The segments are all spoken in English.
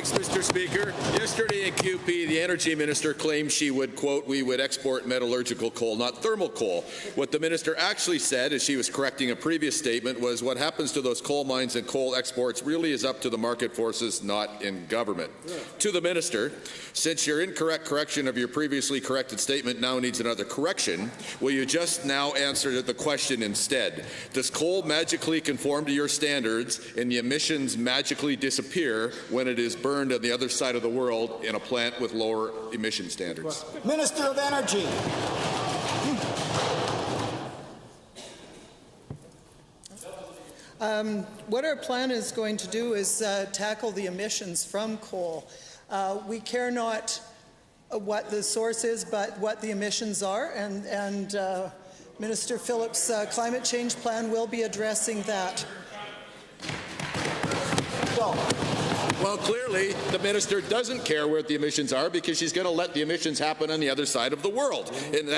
Thanks, Mr. Speaker. Yesterday in QP, the Energy Minister claimed she would, quote, we would export metallurgical coal, not thermal coal. What the minister actually said, as she was correcting a previous statement, was what happens to those coal mines and coal exports really is up to the market forces, not in government. To the minister, since your incorrect correction of your previously corrected statement now needs another correction, will you just now answer the question instead? Does coal magically conform to your standards and the emissions magically disappear when it is burned on the other side of the world in a plant with lower emission standards? Minister of Energy. What our plan is going to do is tackle the emissions from coal. We care not what the source is, but what the emissions are, and Minister Phillips' climate change plan will be addressing that. Well, clearly, the minister doesn't care where the emissions are because she's going to let the emissions happen on the other side of the world. And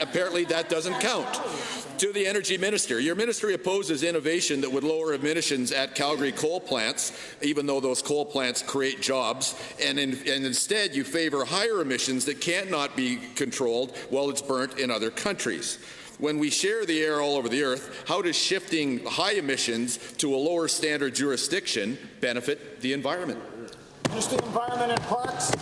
apparently that doesn't count. To the Energy Minister, your ministry opposes innovation that would lower emissions at Calgary coal plants, even though those coal plants create jobs, and instead you favor higher emissions that cannot be controlled while it's burnt in other countries. When we share the air all over the earth, how does shifting high emissions to a lower standard jurisdiction benefit the environment? Just the Environment and Parks.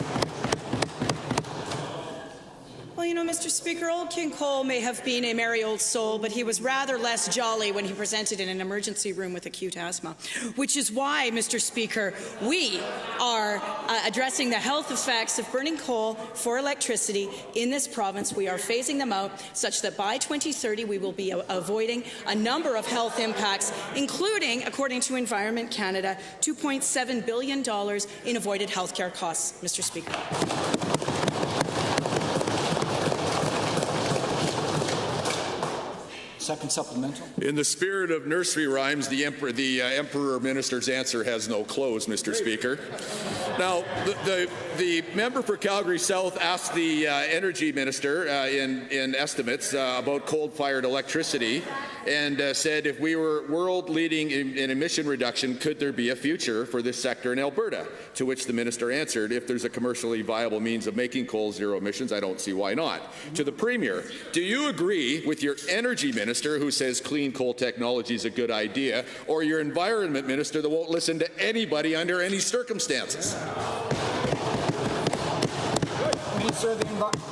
Well, you know, Mr. Speaker, Old King Cole may have been a merry old soul, but he was rather less jolly when he presented in an emergency room with acute asthma, which is why, Mr. Speaker, we are addressing the health effects of burning coal for electricity in this province. We are phasing them out such that by 2030 we will be avoiding a number of health impacts, including, according to Environment Canada, $2.7 billion in avoided health care costs, Mr. Speaker. Second supplemental. In the spirit of nursery rhymes, the Emperor Minister's answer has no close, Mr. Speaker. Now, the member for Calgary South asked the Energy Minister in estimates about coal-fired electricity and said if we were world-leading in emission reduction, could there be a future for this sector in Alberta? To which the minister answered, if there's a commercially viable means of making coal zero emissions, I don't see why not. To the Premier, do you agree with your Energy Minister who says clean coal technology is a good idea, or your Environment Minister that won't listen to anybody under any circumstances? Minister of the Environment.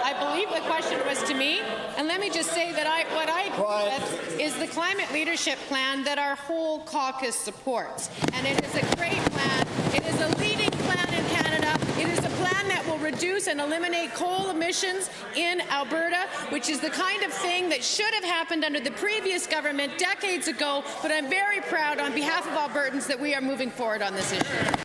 I believe the question was to me, and let me just say that what I agree with is the climate leadership plan that our whole caucus supports, and it is a great plan. It is a leading plan in Canada. It is a plan that will reduce and eliminate coal emissions in Alberta, which is the kind of thing that should have happened under the previous government decades ago, but I'm very proud on behalf of Albertans that we are moving forward on this issue.